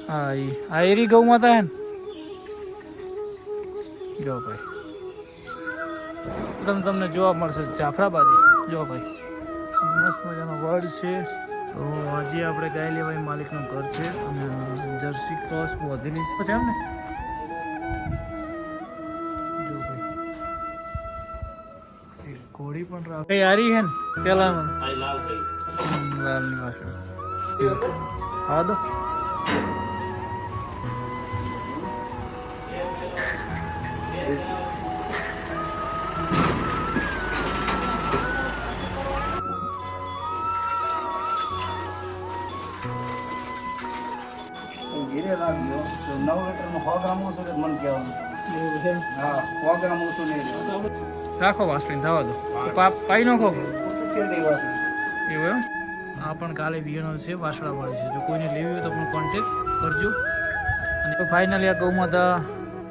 આ એરી ગૌ માતા હે ને જો ભાઈ તમને જોવા મળશે જાફરાબાદી જો ભાઈ મસ્ત મજાનો વર્ડ છે. તો હજી આપણે ગાય લેવાય માલિકનું ઘર છે અને જર્સી ક્રોસ વધેલી છે એમ ને જો ભાઈ ઘોડી પણ રાખ યારી હે ને પેલા લાલની પાછળ હા દો ઘીરે રાખજો તો 9 લીટરનું 100 ગ્રામ ઓછું કે મને કહેવાનું હા 100 ગ્રામ ઓછું નહીં રાખો વાસળી થવા દો પાઈ નાખો છેલ્લી વાત એવું એમ. આ પણ કાલે વિયણો છે વાસળાવાળી છે. જો કોઈને લેવી હોય તો પણ કોન્ટેક કરજો. અને ફાઇનલી આ ગૌમાતા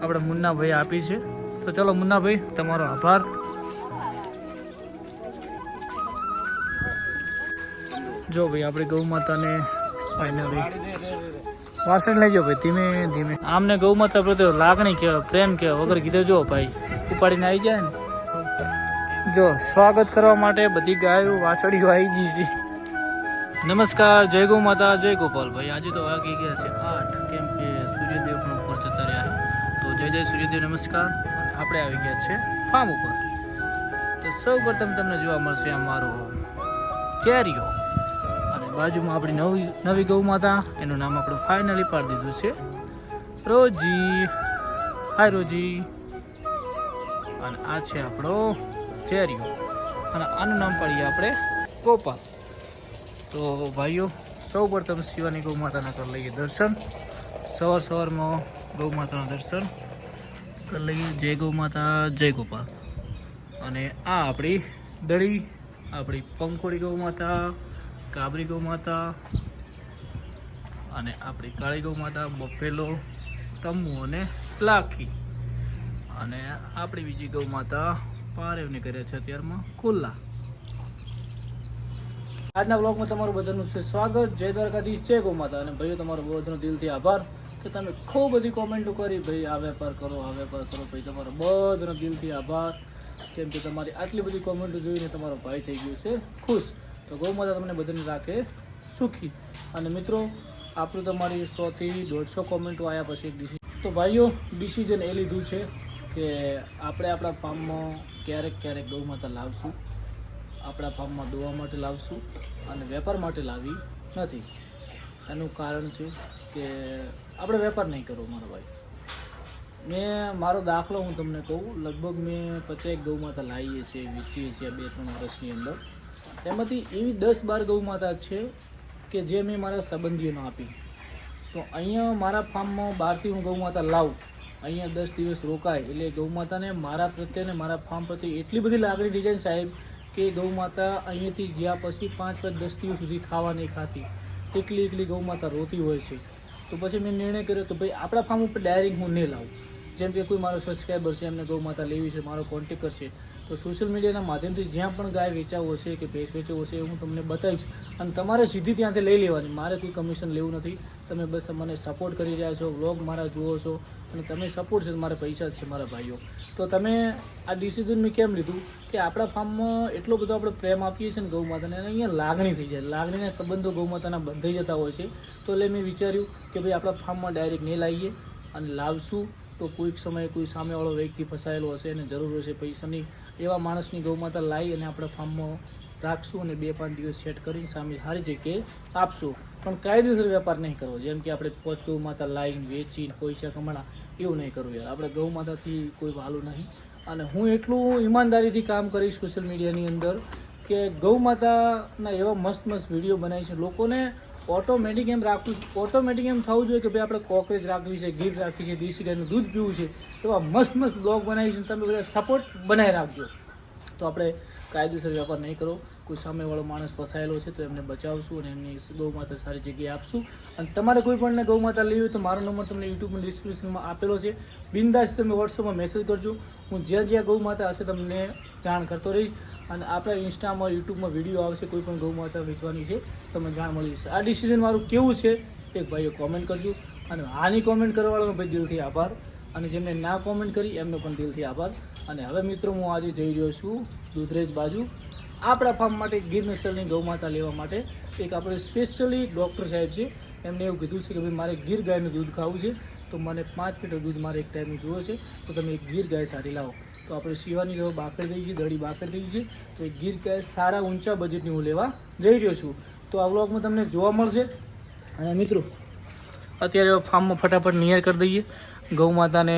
આપણે મુન્નાભાઈ આપી છે. તો ચલો મુન્નાભાઈ તમારો આભાર. જો ભાઈ આપણે ગૌમાતાને ફાઇનલી વાસણ લઈ જાઓ ભાઈ ધીમે ધીમે. આમને ગૌમાતા પ્રત્યે લાગણી કહેવાય પ્રેમ કહેવાય વગર કીધે જો ભાઈ ઉપાડીને આવી જાય ને. જો સ્વાગત કરવા માટે બધી ગાયો વાસળીઓ આવી ગઈ છે. નમસ્કાર, જય ગૌ માતા, જય ગોપાલ ભાઈ. આજે તો વાગી ગયા છે 8 કેમ કે સૂર્યદેવ પણ ઉપર જતા રહ્યા. તો જય જય સૂર્યદેવ નમસ્કાર. આપણે આવી ગયા છે ફાર્મ ઉપર. તો સૌ પ્રથમ તમને જોવા મળશે આ મારો કેરીઓ અને બાજુમાં આપણી નવી ગૌ માતા. એનું નામ આપણે ફાઇનલી પાડી દીધું છે રોજી. હાય રોજી. અને આ છે આપણો કેરીઓ અને આનું નામ પાડીએ આપણે ગોપાલ. તો ભાઈઓ સૌ પ્રથમ શિવાની ગૌ માતાના કરી લઈએ દર્શન. સવારમાં ગૌ માતાના દર્શન કરી લઈએ. જય ગૌ માતા, જય ગોપાલ. અને આ આપણી દળી, આપણી પંખોડી ગૌ માતા, કાબરી ગૌ માતા અને આપણી કાળી ગૌ માતા, બફેલો, તંબુ અને લાખી. અને આપણી બીજી ગૌ માતા પારેવને કર્યા છે અત્યારમાં ખુલ્લા. આજના બ્લોગમાં તમારું બધાનું છે સ્વાગત. જય દ્વારકાધીશ, જય ગૌ માતા. અને ભાઈઓ તમારો બધાનો દિલથી આભાર કે તમે ખૂબ બધી કોમેન્ટો કરી ભાઈ આ વેપાર કરો, આ વેપાર કરો. ભાઈ તમારો બધાનો દિલથી આભાર કેમ કે તમારી આટલી બધી કોમેન્ટો જોઈને તમારો ભાઈ થઈ ગયો છે ખુશ. તો ગૌ માતા તમને બધાને રાખે સુખી. અને મિત્રો આપણું તમારી 100 થી 150 કોમેન્ટો આવ્યા પછી એક ડિસિઝન. તો ભાઈઓ ડિસિઝન એ લીધું છે કે આપણે આપણા ફાર્મમાં ક્યારેક ગૌ માતા લાવશું. આપણા ફાર્મમાં દોવા માટે લાવશું અને વેપાર માટે લાવી નથી. એનું કારણ છે કે આપણે વેપાર નહીં કરવો મારો ભાઈ. મારો દાખલો હું તમને કહું, લગભગ મેં 50 ગૌ માતા લાવીએ છીએ, વેચીએ છીએ 2-3 વર્ષની અંદર. તેમાંથી એવી 10-12 ગૌ માતા છે કે જે મેં મારા સંબંધીઓને આપી. તો અહીંયા મારા ફાર્મમાં બહારથી હું ગૌ માતા લાવું, અહીંયા 10 દિવસ રોકાય એટલે ગૌ માતાને મારા પ્રત્યે ને મારા ફાર્મ પ્રત્યે એટલી બધી લાગણી થઈ જાય ને સાહેબ કે ગૌ માતા અહીંયાથી ગયા પછી 5-10 દિવસ સુધી ખાવા નહીં ખાતી. એકલી ગૌ માતા રોતી હોય છે. તો પછી મેં નિર્ણય કર્યો તો ભાઈ આપણા ફાર્મ ઉપર ડાયરેક્ટ હું નહીં લાવું. જેમ કે કોઈ મારો સબસ્ક્રાઈબર છે, એમને ગૌ માતા લેવી છે, મારો કોન્ટેક કરશે તો સોશિયલ મીડિયાના માધ્યમથી જ્યાં પણ ગાય વેચાવો હશે કે ભેંસ વેચવો હશે હું તમને બતાવીશ. અને તમારે સીધી ત્યાંથી લઈ લેવાની, મારે કોઈ કમિશન લેવું નથી. તમે બસ મને સપોર્ટ કરી રહ્યા છો, વ્લોગ મારા જુઓ છો અને તમે સપોર્ટ છે, મારા પૈસા જ છે મારા ભાઈઓ. તો તમે આ ડિસિઝન મેં કેમ લીધું કે આપણા ફાર્મમાં એટલો બધો આપણે પ્રેમ આપીએ છીએ ને ગૌ માતાને, અને અહીંયા લાગણી થઈ જાય, લાગણીના સંબંધો ગૌ માતાના બંધાઈ જતા હોય છે. તો એટલે મેં વિચાર્યું કે ભાઈ આપણા ફાર્મમાં ડાયરેક્ટ નહીં લાવીએ અને લાવશું તો કોઈક સમયે કોઈ સામેવાળો વ્યક્તિ ફસાયેલો હશે અને જરૂર હશે પૈસાની, એવા માણસની ગૌ માતા લાવી અને આપણા ફાર્મમાં રાખશું અને 2-5 દિવસ સેટ કરીને સામે સારી જગ્યાએ આપશું. પણ કાયદેસર વેપાર નહીં કરવો. જેમ કે આપણે 5 ગૌ માતા લાવીને વેચીને પૈસા કમાણા એવું નહીં કરવું યાર. આપણે ગૌ માતાથી કોઈ વાલું નહીં. અને હું એટલું ઈમાનદારીથી કામ કરીશ સોશિયલ મીડિયાની અંદર કે ગૌ માતાના એવા મસ્ત વિડીયો બનાવી છે. લોકોને ઓટોમેટિક એમ રાખવું, ઓટોમેટિક એમ થવું જોઈએ કે ભાઈ આપણે કોકરેજ રાખવી છે, ગીર રાખવી છે, દેશી ગાયનું દૂધ પીવું છે. એવા મસ્ત બ્લોગ બનાવી છે. તમે બધા સપોર્ટ બનાવી રાખજો. તો આપણે કાયદેસર વેપાર નહીં કરો. કોઈ સામેવાળો માણસ ફસાયેલો છે તો એમને બચાવશું અને એમની ગૌ માતા સારી જગ્યાએ આપશું. અને તમારે કોઈ પણને ગૌ માતા લેવી હોય તો મારો નંબર તમને યુટ્યુબમાં ડિસ્ક્રિપ્શનમાં આપેલો છે. બિંદાસ તમે વોટ્સઅપમાં મેસેજ કરજો. હું જ્યાં ગૌ માતા હશે તમને જાણ કરતો રહીશ. અને આપણા ઇન્સ્ટામાં યુટ્યુબમાં વિડીયો આવશે, કોઈ પણ ગૌ માતા વેચવાની છે તમને જાણ મળી જશે. આ ડિસિઝન મારું કેવું છે એક ભાઈઓ કોમેન્ટ કરજો. અને આની કોમેન્ટ કરવાવાળાનો ભાઈ દિલથી આભાર, અને જેમને ના કોમેન્ટ કરી એમનો પણ દિલથી આભાર. અને હવે મિત્રો હું આજે જઈ રહ્યો છું દૂધરેજ બાજુ આપણા ફાર્મ માટે ગીર નસલની ગૌમાતા લેવા માટે. એક આપણે સ્પેશિયલી ડૉક્ટર સાહેબ છે, એમને એવું કીધું છે કે ભાઈ મારે ગીર ગાયનું દૂધ ખાવું છે, તો મને 5 લીટર દૂધ મારે એક ટાઈમનું જોઈએ છે, તો તમે એક ગીર ગાય સારી લાવો. તો આપણે શિવાની લેવા બાકર દઈ છે, દડી બાકર દઈ છે, તો એક ગીર ગાય સારા ઊંચા બજેટની હું લેવા જઈ રહ્યો છું. તો આ વ્લોગમાં તમને જોવા મળશે. અને મિત્રો અત્યારે ફાર્મમાં ફટાફટ નિયર કરી દઈએ. ગૌ માતાને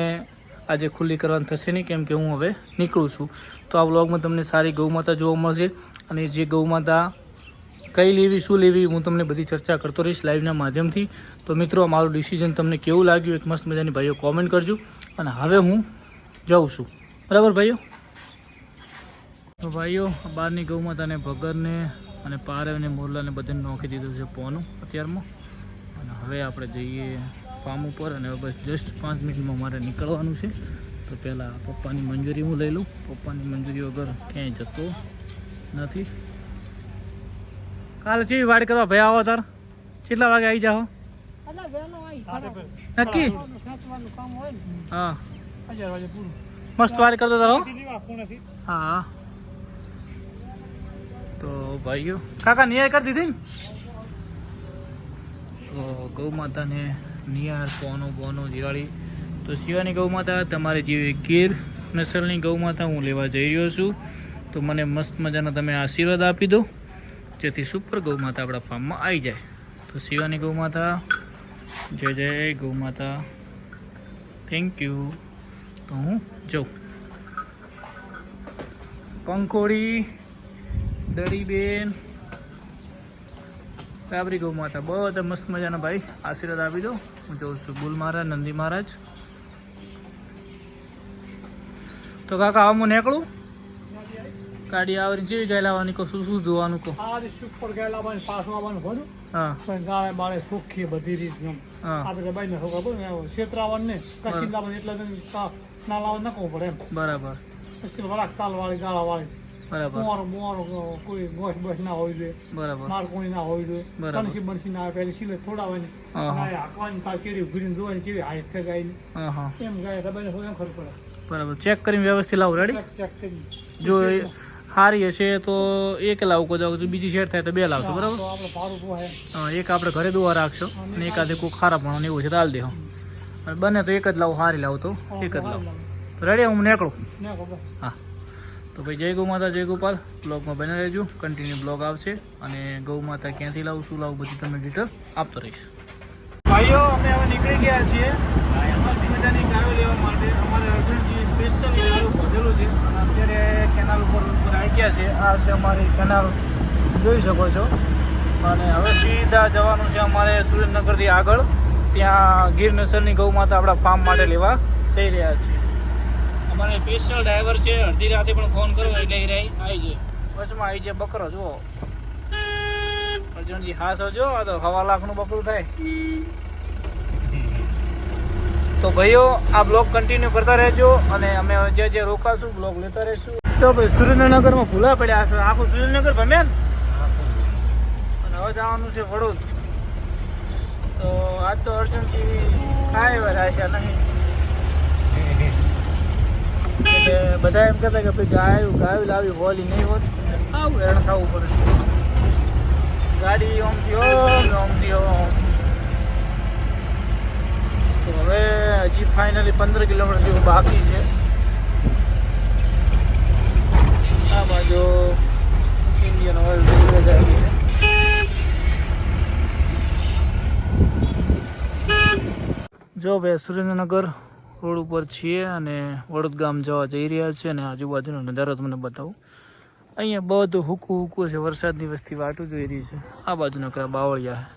આજે ખુલ્લી કરવાનું થશે નહીં, કેમ કે હું હવે નીકળું છું. તો આ વ્લોગમાં તમને સારી ગૌ માતા જોવા મળશે, અને જે ગૌ માતા કઈ લેવી શું લેવી હું તમને બધી ચર્ચા કરતો રહીશ લાઈવના માધ્યમથી. તો મિત્રો મારું ડિસિઝન તમને કેવું લાગ્યું એક મસ્ત મજાની ભાઈઓ કોમેન્ટ કરજો. અને હવે હું જાઉં છું, બરાબર ભાઈઓ? તો ભાઈઓ બહારની ગૌ માતાને ભગરને અને પારેવને મોરલાને બધાને નોખી દીધું છે પોનું અત્યારમાં. અને હવે આપણે જઈએ ફાર્મ ઉપર, અને હવે બસ જસ્ટ 5 મિનિટમાં મારે નીકળવાનું છે. તો પહેલાં પપ્પાની મંજૂરી હું લઈ લઉં. પપ્પાની મંજૂરી વગર ક્યાંય જતો નથી. કાલે ચેવી વાડ કરવા ભાઈ આવો તાર? કેટલા વાગે આવી જાઓ? નક્કી? હા મસ્ત વાડ કરતો તારો. હા તો ભાઈઓ કાકા નિયાર કરી દીધી ને? તો ગૌ માતાને નિયાર પોનો બોનો જીરાળી. તો શિવાની ગૌ માતા તમારે જેવી ગીર નસલની ગૌ માતા હું લેવા જઈ રહ્યો છું. તો મને મસ્ત મજાના તમે આશીર્વાદ આપી દો, જેથી સુપર ગૌ માતા આપણા ફાર્મમાં આવી જાય. તો શિવાની ગૌ માતા જય જય ગૌ માતા, થેન્ક યુ. તો હું જાઉં. પંખોડી, દડીબેન, કાબરી ગૌ માતા બધા મસ્ત મજાના ભાઈ આશીર્વાદ આપી દો. હું જાઉં છું બુલ મહારાજ, નંદી મહારાજ. તો કાકા હવે હું નીકળું. ગાડી આવવાની જેવી ગાય લાવવાની કહો, શું શું જોવાનું કહો? સુપર ગાય લાવવાની, પાછું આવવાનું ભરું હા પણ ગાળે બાળે સુખી બધી રીત ગમ હા આપણે બાઈ ને ખબર પડે ને ક્ષેત્રાવન ને કશી લાવવાની એટલે ના લાવવા નખવું પડે એમ. બરાબર પછી વરાક તાલ વાળી ગાળા વાળી બરાબર મોર કોઈ ગોશ બસ ના હોવી જોઈએ, બરાબર માર કોઈ ના હોવી જોઈએ, બરાબર. કણસી બણસી ના આવે પેલી સિલે થોડાવાની હાંકવાની તાર ચીડી ઘૂરીને જોવાની ચીડી હાઈટ છે ગાયની હા હા એમ ગાય રબાઈને હોય એમ ખબર પડે. બરાબર. ચેક કરીને વ્યવસ્થિત લાવું. રેડી? ચેક કરી જો સારી હશે તો એક લાવું, કોઈ બીજી શેર થાય તો 2 લાવશો, બરાબર? તો આપણે ભાડું પોહાય. હા, એક આપણે ઘરે દુવા રાખશો, અને એકાદે કોઈ ખારા પણ એવું છે તો હાલ દેહો. અને બને તો એક જ લાવું, સારી લાવું તો એક જ લાવું. રેડી? હું નીકળું. ના ખબર. હા તો ભાઈ જય ગૌ માતા, જય ગોપાલ. બ્લોગમાં બને રહેજો, કન્ટિન્યુ બ્લોગ આવશે. અને ગૌ માતા ક્યાંથી લાવું, શું લાવું, બધી તમને ડિટેલ આપતો રહીશ. ભાઈઓ અમે હવે નીકળી ગયા છીએ મસ્ત મજાની ગાયો લેવા માટે. અમારે અર્જુનજી સ્પેશિયલી ગાયું ભરેલું છે, અને અત્યારે કેનાલ ઉપર આવી ગયા છે. આ છે અમારી કેનાલ, જોઈ શકો છો. અને હવે સીધા જવાનું છે અમારે સુરેન્દ્રનગરથી આગળ. ત્યાં ગીર નસલની ગૌ માતા આપણા ફાર્મ માટે લેવા જઈ રહ્યા છીએ. અમારે સ્પેશિયલ ડ્રાઈવર છે, અડધી રાતે પણ ફોન કરો એટલે એ આવી જાય. વચમાં આવી જાય બકરો. જુઓ અર્જુનજી, હાસ જો આ તો 1.5 લાખનું બકરું થાય. તો ભાઈઓ આ બ્લોગ કન્ટિન્યુ કરતા રહેજો, અને અમે જે જે રોકાશું બ્લોગ લેતા રહીશું. તો ભાઈ સુરેન્દ્રનગરમાં ભૂલા પડ્યા છે, આખું સુરેન્દ્રનગર ભમે ને. અને હવે જવાનું છે વડોદ. તો આજ તો અર્જુનજી કાંઈ વધારે છે નહીં, એટલે બધા એમ કહેતા કે ભાઈ ગાયું લાવી હોલી નહીં હોત, આવું હેરાન થવું પડે. ગાડી ઓમથી ઓમ. તો હવે હજી ફાઇનલી 15 કિલોમીટર જેવું બાકી છે. આ બાજુ ઇન્ડિયન ઓઇલ રેલવે જાય છે. જો ભાઈ સુરેન્દ્રનગર રોડ ઉપર છીએ, અને વડોદ ગામ જવા જઈ રહ્યા છે. અને આજુબાજુનો નજારો તમને બતાવું. અહીંયા બધું હુકું છે, વરસાદની વસ્તી વાટું જોઈ રહી છે. આ બાજુનો કયા બાવળિયા છે.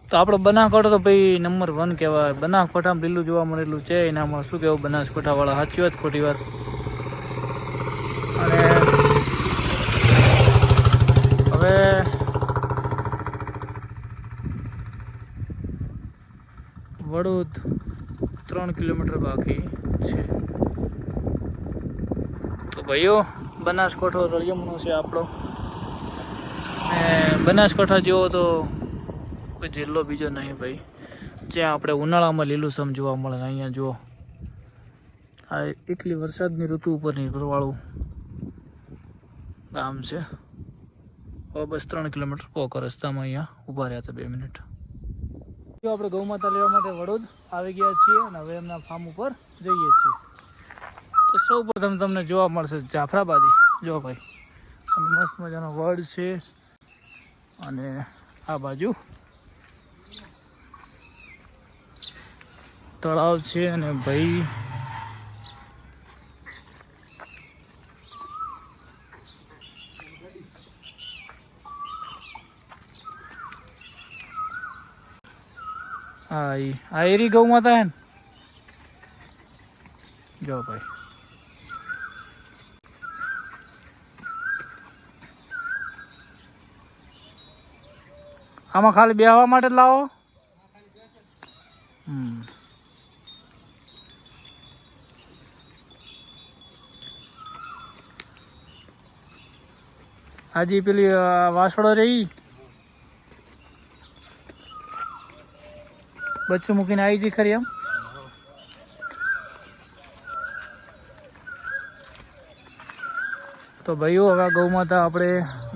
તો આપણો બનાસકાંઠો તો ભાઈ નંબર 1 કહેવાય. બનાસકાંઠામાં લીલું જોવા મળેલું છે એનામાં શું કહેવું બનાસકાંઠાવાળા, સાચી વાત ખોટી વાત? અને હવે વડોદ 3 કિલોમીટર બાકી છે. તો ભાઈઓ બનાસકાંઠો રળિયમનો છે આપણો. બનાસકાંઠા જેવો તો કોઈ જિલ્લો બીજો નહીં ભાઈ. જ્યાં આપણે ઉનાળામાં લીલુંછમ જોવા મળે. અહીંયા જુઓ, આ એટલી વરસાદની ઋતુ ઉપર નિર્ભરવાળું ગામ છે. હવે બસ 3 કિલોમીટર પોક રસ્તામાં અહીંયા ઊભા રહ્યા હતા 2 મિનિટ. જો આપણે ગૌમાતા લેવા માટે વડોદ આવી ગયા છીએ અને હવે એમના ફાર્મ ઉપર જઈએ છીએ. તો સૌ પ્રથમ તમને જોવા મળશે જાફરાબાદી. જો ભાઈ, મસ્ત મજાનો વડ છે અને આ બાજુ તળાવ છે અને ભાઈ આ એરી ગૌ માતા હે ને. જો ભાઈ, આમાં ખાલી બેહવા માટે જ લાવો. હાજી પેલી વાસળો રહી બચ્ચું મૂકીને આવી જઈ ખરી એમ. તો ભાઈઓ, હવે ગૌમાતા આપણે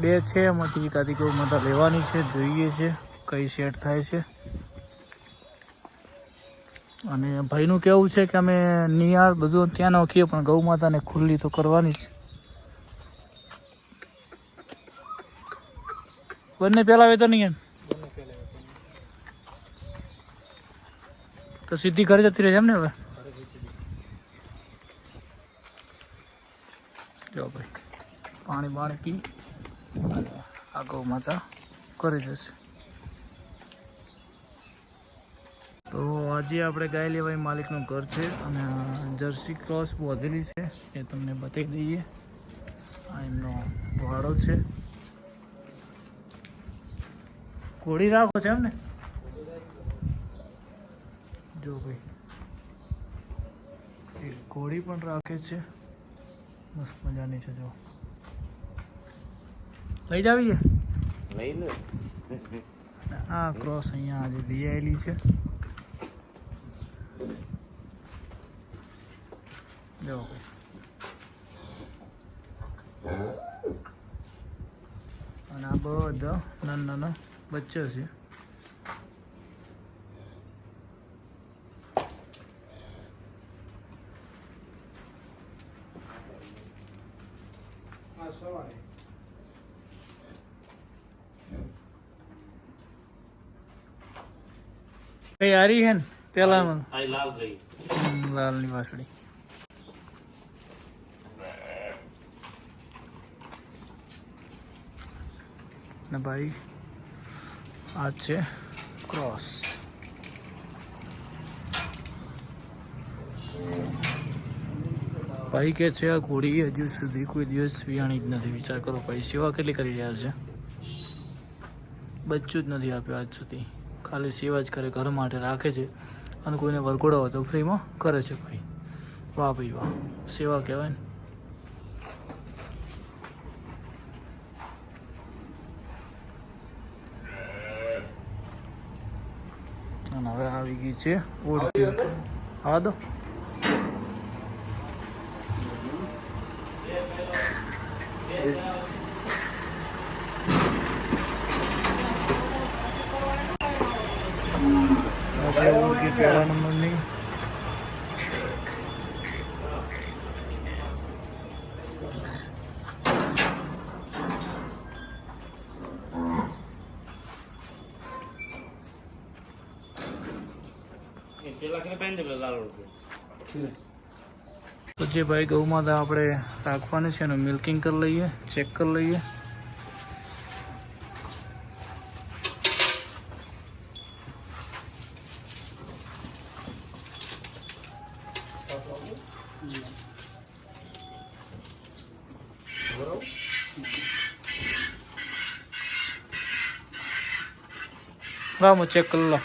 2 છે એમાંથી એકાદી ગૌમાતા લેવાની છે. જોઈએ છે કઈ સેટ થાય છે. અને ભાઈનું કેવું છે કે અમે નિયાર બધું ત્યાં નાખીએ પણ ગૌમાતાને ખુલ્લી તો કરવાની જ. બંને પહેલા વેતો નહીં એમ તો સીધી ઘરે જતી રહે છે એમ ને. હવે જો ભાઈ, પાણી પી અને આ ગૌ માતા કરી જશે. તો આજે આપણે ગાય લેવાય માલિકનું ઘર છે અને જર્સી ક્રોસ બોધેલી છે એ તમને બતાવી દઈએ. આ એમનો વાડો છે. ઘોડી રાખો છે એમ ને. જો ભાઈ, એક ઘોડી પણ રાખે છે, મસ્ત મજાની છે. જો લઈ જાવી છે. આ ક્રોસ અહીંયા આજે વિયાયેલી છે. જો અને આ બધા નાના બચ્ચા છે. કઈ હારી હે ને પેલા લાલ ની વાસળી. ને ભાઈ આ છે ક્રોસ. ભાઈ કે છે આ ઘોડી હજુ સુધી કોઈ દિવસ વિયાણી જ નથી. વિચાર કરો ભાઈ, સેવા કેટલી કરી રહ્યા છે. બચ્ચું જ નથી આપ્યું આજ સુધી. ખાલી સેવા જ કરે, ઘર માટે રાખે છે અને કોઈને વરઘોડો હોય તો ફ્રીમાં કરે છે. ભાઈ વાહ ભાઈ વાહ, સેવા કહેવાય ને. અને હવે આવી ગઈ છે ઓળખી. હા દો ઓળખી પહેલા નંબરની. તો જે ભાઈ ગૌ માતા આપણે રાખવાની છે એનું મિલ્કિંગ કરી લઈએ, ચેક કરી લઈએ. રામો ચેક કરી લો.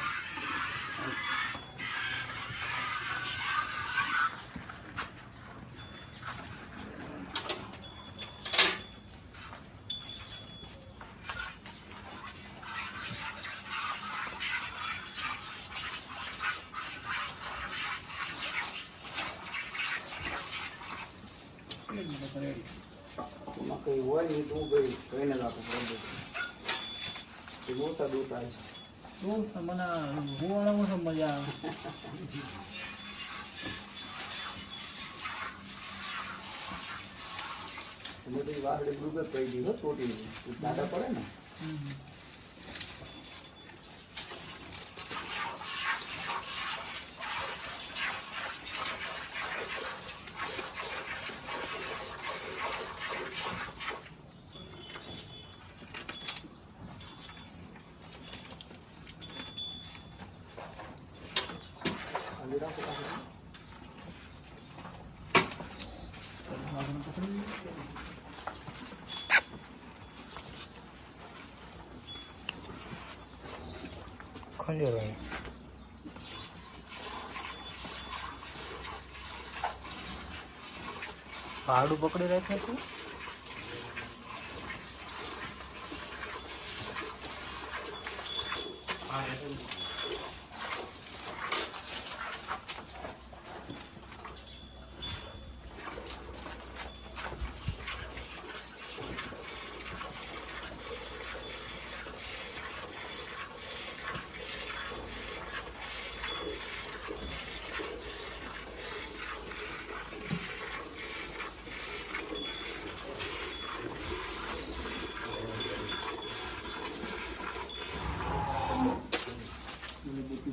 રેડી. એમાં કંઈ હોય નહીં તો હું કંઈ કહીને જ આપું પડે એ ઓછા દૂધ આવે છે તો મને હુવાળામાં શું મજા આવે. અમે તો એ વાસળી દૂધ જ કહી દીધો છોટી દાદા પડે ને ખંજર ભાડું પકડી રાખ્યા છે.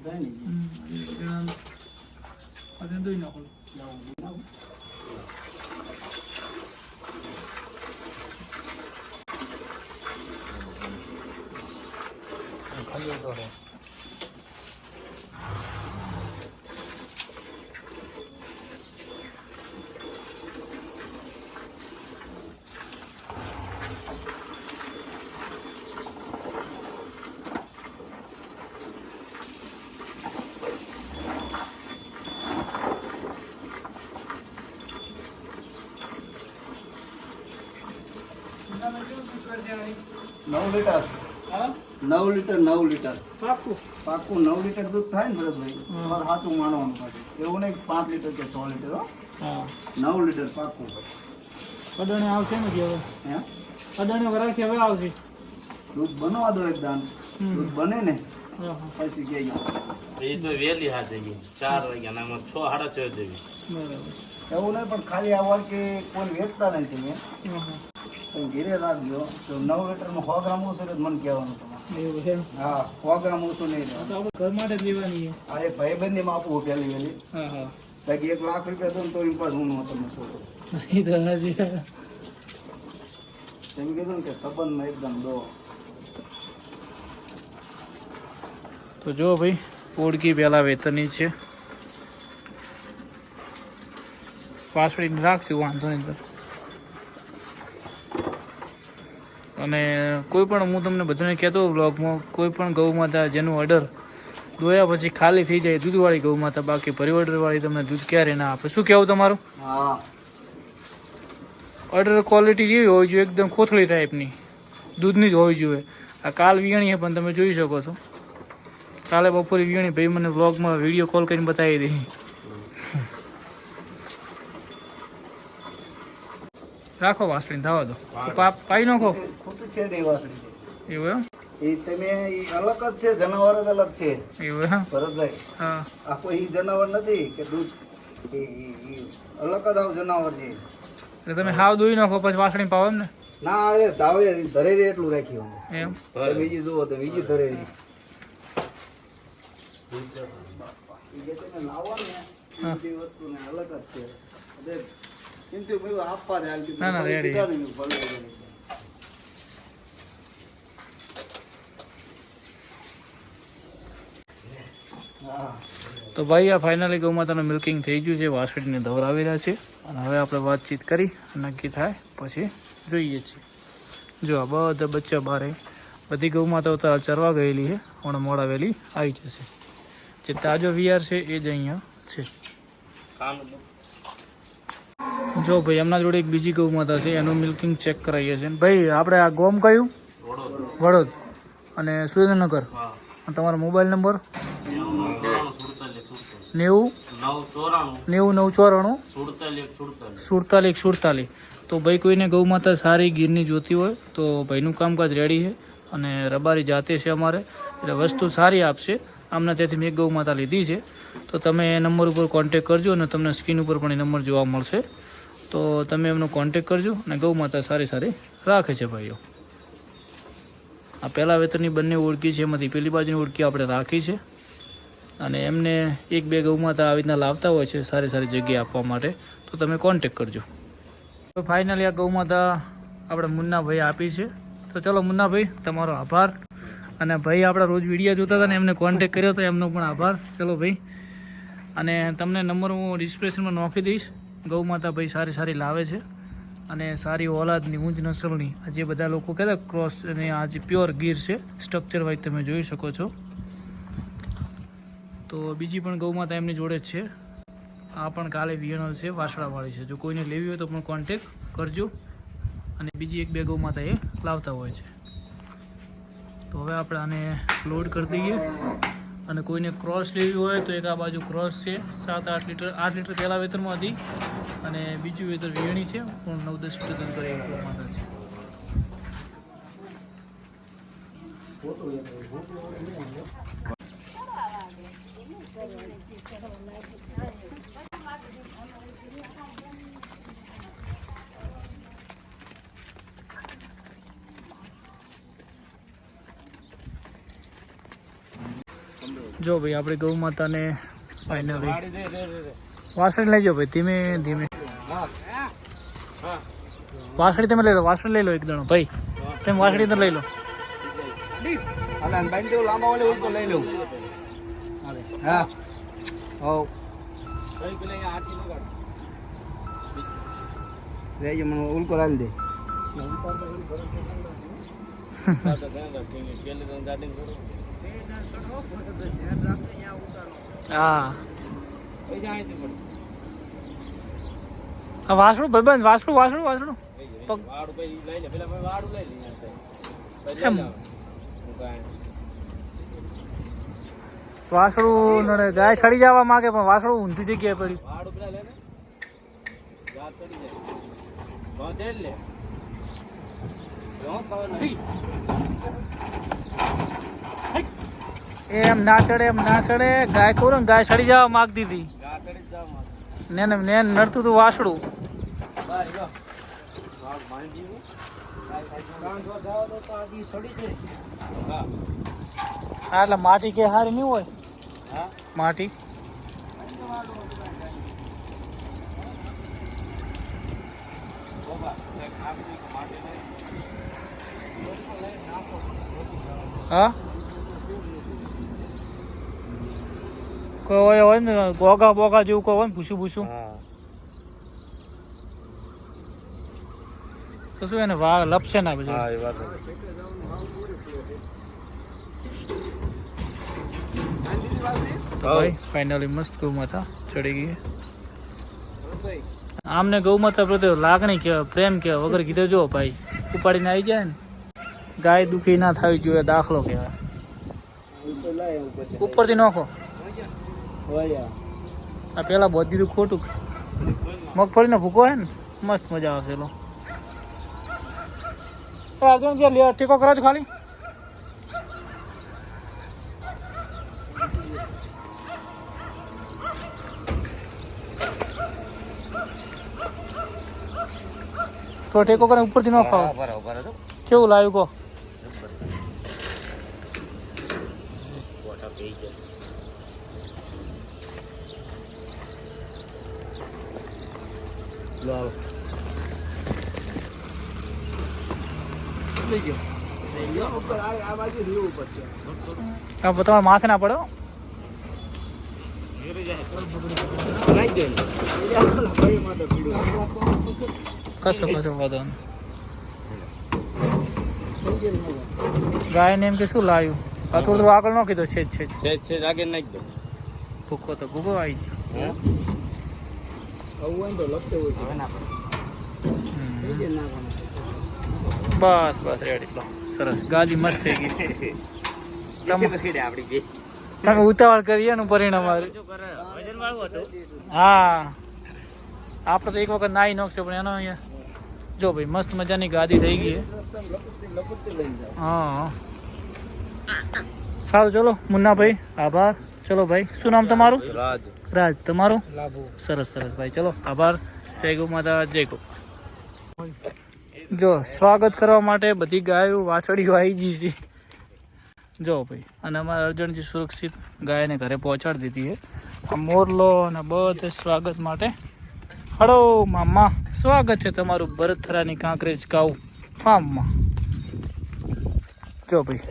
થાય ને આજે દઈ નાખો. ખંજર દોડે. નવ લીટર હા 9 લીટર 9 લીટર પાકું. પાકું 9 લીટર દૂધ થાય ને ભરતભાઈ તમારે સાચું માનવાનું પાછું એવું નહીં 5 લીટર કે 6 લીટર હો હા 9 લીટર પાકું અડાણે આવશે ને કે હવે હે અડાણે વરાથી હવે આવશે. દૂધ બનવા દો એક દાન દૂધ બને ને હા હા પછી કહેજો એ તો વહેલી હાથે ગઈ 4 વાગ્યા ના 6 સાડા 6 જેવી બરાબર. એવું નહીં પણ ખાલી આવવા કે કોઈ વેચતા નહીં તમે હા હા તમે ઘેરે રાખજો તો 9 લીટરમાં 100 ગ્રામ ઓછું એટલે મને કહેવાનું તમારે એવું છે. હા 100 ગ્રામ ઓછું નહીં આ રહે તો આપણે ઘર માટે જ લેવાની છે. આ એક ભાઈબંધીમાં આપવું પહેલી વહેલી હા હા બાકી 1 લાખ રૂપિયા દઉં ને તો એમ પાસ હું ન તમને છોડું એ તો હાજી. એમ કીધું ને કે સંબંધમાં એકદમ દો તો જો ભાઈ પોડકી પહેલાં વેતનની છે. પાસળી રાખશું વાંધો નહીં સર. અને કોઈ પણ હું તમને બધાને કહેતો બ્લોગમાં કોઈ પણ ગૌ માતા જેનું ઓર્ડર દોયા પછી ખાલી થઈ જાય દૂધવાળી ગૌ માતા બાકી પરિવર્તનવાળી તમને દૂધ ક્યારે ના આપે. શું કહેવું તમારું? હા ઓર્ડર ક્વોલિટી જેવી હોવી જોઈએ એકદમ કોથળી ટાઈપની દૂધની જ હોવી જોઈએ. આ કાલ વિયાણી પણ તમે જોઈ શકો છો. કાલે બપોરે વિયાણી ભાઈ મને વ્લોગમાં વિડીયો કોલ કરીને બતાવી દઈ. રાખો વાસળીને થવા દો. પાઈ નાખો. ખોટું છે નહીં વાસળી એવું એમ? એ તમે ઈ અલગ જ છે જનાવર જ અલગ છે એવું એમ? ભરતભાઈ હા આ કોઈ ઈ જનાવર નથી કે દૂધ ઈ અલગ જ આવ જનાવર છે એટલે તમે હાવ દોઈ નાખો પછી વાસળી પાવો એમ ને? ના એ ધાવે ધરેરી એટલું રાખ્યું એમ તમે બીજી જુઓ તો બીજી ધરેરી ઈ જે તમે લાવો ને હા. એ બધી વસ્તુ ને અલગ જ છે એટલે કિંમતી મેં આપવા જાય કીધું ના, ના, ભલે રેડી. કીધા ને મેં ભલે રેડી. હા તો ભાઈ આ ફાઇનલી ગૌ માતાનું મિલ્કિંગ થઈ ગયું છે. વાસળીને ધવરાવી રહ્યા છે અને હવે આપણે વાતચીત કરી નક્કી થાય પછી જોઈએ છીએ. જો આ બધા બચ્ચા બારે બધી ગૌ માતાઓ તો ચરવા ગયેલી છે હમણાં મોડા વહેલી આવી જશે. જે તાજો વિયાર છે એ જ અહીંયા છે. જો ભાઈ એમના જોડે એક બીજી ગૌ માતા છે એનું મિલ્કિંગ ચેક કરાવીએ છીએ. ભાઈ આપણે આ ગોમ કયું? વડોદ અને સુરેન્દ્રનગર. હા અને તમારો મોબાઈલ નંબર? 90 90 994 47 47 47. તો ભાઈ કોઈને ગૌ માતા સારી ગીરની જોતી હોય તો ભાઈનું કામકાજ રેડી છે અને રબારી જાતે છે અમારે, એટલે વસ્તુ સારી આપશે. આમના ત્યાંથી મેં એક ગૌ માતા લીધી છે, તો તમે એ નંબર ઉપર કોન્ટેક કરજો અને તમને સ્ક્રીન ઉપર પણ એ નંબર જોવા મળશે. તો તમે એમનો કોન્ટેક કરજો અને ગૌ માતા સારી સારી રાખે છે ભાઈઓ. આ પહેલાં વેતરની બંને ઓળખી છે, એમાંથી પેલી બાજુની ઓળખી આપણે રાખી છે અને એમને એક બે ગૌ માતા આવી રીતના લાવતા હોય છે સારી સારી જગ્યાએ આપવા માટે, તો તમે કોન્ટેક કરજો. તો ફાઇનલી આ ગૌ માતા આપણે મુન્નાભાઈ આપી છે. તો ચલો મુન્નાભાઈ, તમારો આભાર. અને ભાઈ આપણા રોજ વિડીયો જોતા હતા ને એમને કોન્ટેક કર્યો તો એમનો પણ આભાર. ચલો ભાઈ, અને તમને નંબર હું ડિસ્ક્રિપ્શનમાં નાખી દઈશ. ગૌ માતા ભાઈ સારી સારી લાવે છે અને સારી ઓલાદની ઊંચ નસલની, આ જે બધા લોકો કહેતા ક્રોસ, અને આ જે પ્યોર ગીર છે સ્ટ્રક્ચર વાઇઝ તમે જોઈ શકો છો. તો બીજી પણ ગૌ માતા એમની જોડે જ છે. આ પણ કાલે વિયણલ છે, વાસળાવાળી છે. જો કોઈને લેવી હોય તો પણ કોન્ટેક કરજો. અને બીજી એક બે ગૌ માતા એ લાવતા હોય છે. તો હવે આપણે આને લોડ કરી દઈએ. અને કોઈને ક્રોસ લેવી હોય તો એક આ બાજુ ક્રોસ છે 7-8 લીટર, 8 લીટર પહેલાં વેતરમાં હતી અને બીજું વેતર વીણી છે પણ 9-10 લીટર દૂધ કરે એવી માતા છે. જો ભાઈ આપણે ગૌ માતાને ફાઇનલી વાસળી લઈ જાઓ ભાઈ, ધીમે ધીમે. વાસળી તમે લઈ લો, વાસળી લઈ લો એક દણો ભાઈ, તમે વાસળી તો લઈ લો. હા લેજો, મને ઉલકો લાવી દે. હા વાસણું ભાઈ, વાસણું વાસણું વાસણું વાસણું ગાય સડી જવા માંગે પણ વાસણું ઊંધી જગ્યાએ પડ્યું. એમ ના ચડે, એમ ના ચડે. ગાય કહું ને, ગાય સડી જવા માંગતી હતી ને નડતું હતું વાસળું. હા એટલે માટી કે હારી નહીં હોય, માટી હા કોઈ હોય ને ગોગા બોગા જેવું કોઈ હોય ને ભૂસું ભૂસું તો શું એને લપસે ના બધું. તો ભાઈ ફાઇનલી મસ્ત ગૌ માતા ચડી ગઈ. આમને ગૌ માતા પ્રત્યે લાગણી કહેવાય, પ્રેમ કહેવાય. વગર કીધે જો ભાઈ ઉપાડીને આવી જાય ને, ગાય દુખી ના થવી જોઈએ, દાખલો કહેવાય. ઉપરથી નાખો. આ પેલા બધી દીધું ખોટું. મગફળીનો ભૂકો હે ને મસ્ત મજા આવશે. લો અર્જુન જે ઠીકો કરો છો ખાલી. તો ટેકો કરીને ઉપરથી ન ખાવ. કેવું લાવ્યું કહો? તમારે માથે ના પડે. કશો વાંધો નહીં. ગાય ને એમ કે શું લાવ્યું? આ થોડું આગળ ન કીધું છે આગળ નાખી દો. ભૂકો તો ભૂકો આવી ગયો. બસ બસ રેડી. લો સરસ, ગાડી મસ્ત થઈ ગઈ. તમે ઉતાવળ કરીએ એનું પરિણામ આવ્યું. હા આપણે તો એક વખત નાઈ નાખશે પણ એનો અહીંયા જો ભાઈ મસ્ત મજાની ગાદી થઈ ગઈ છે. રસ્તામાં લપટતી લઈને જાવ. હા સારું ચલો મુન્નાભાઈ આભાર. ચલો ભાઈ શું નામ તમારું? રાજ રાજ. તમારું? લાભો સરસ સરસ ભાઈ ચલો આભાર. જય ગૌ માતા જય ગૌ. જો સ્વાગત કરવા માટે બધી ગાયો વાછડીઓ આવી ગઈ છે જો ભાઈ. અને અમારા અર્જણજી સુરક્ષિત ગાયને ઘરે પહોંચાડી દીધી છે. આ મોરલો અને બધે સ્વાગત માટે. હલો મામા સ્વાગત છે તમારું ભરતથરાની કાંકરેજ ગાઉ ફાર્મમાં. જો ભાઈ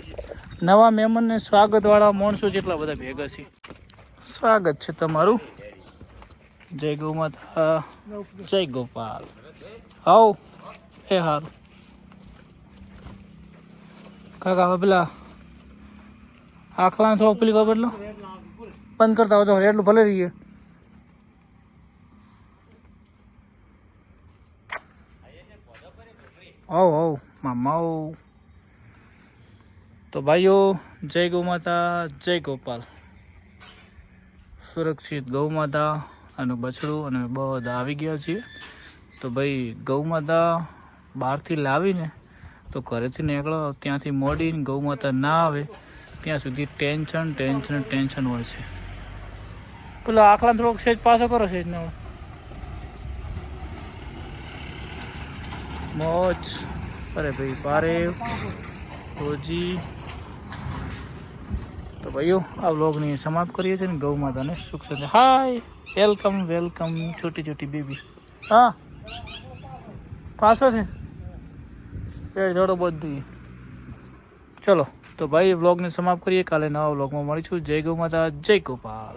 નવા મહેમાનને સ્વાગતવાળા માણસો જેટલા બધા ભેગા છે. સ્વાગત છે તમારું. જય ગૌ માતા જય ગોપાલ. આવો એ હારું કાકા હવે પેલા આખલા થોડો પેલી ખબર એટલો બંધ કરતા હોય તો એટલું ભલે રહીએ. આવો આવો મામા આવો. તો ભાઈઓ જય ગૌ માતા જય ગોપાલ. સુરક્ષિત ગૌ માતા અને બછડું અને બધા આવી ગયા છીએ. તો ભાઈ ગૌ માતા બહારથી લાવીને તો ઘરેથી નીકળો ત્યાંથી મોડીને ગૌ માતા ના આવે ત્યાં સુધી ટેન્શન હોય છે. પેલો આખલા થોડોક સેજ પાછો કરો સેજ ને મોજ. અરે ભાઈ પારે રોજી. તો ભાઈઓ આ વ્લોગની સમાપ્ત કરીએ છીએ ને ગૌ માતાને સુખ સાથે. હાય વેલકમ છોટી છોટી બેબી. હા પાછો છે એ જોડો બધું. ચલો તો ભાઈ વ્લોગને સમાપ્ત કરીએ. કાલે નવા વ્લોગમાં મળીશું. જય ગૌ માતા જય ગોપાલ.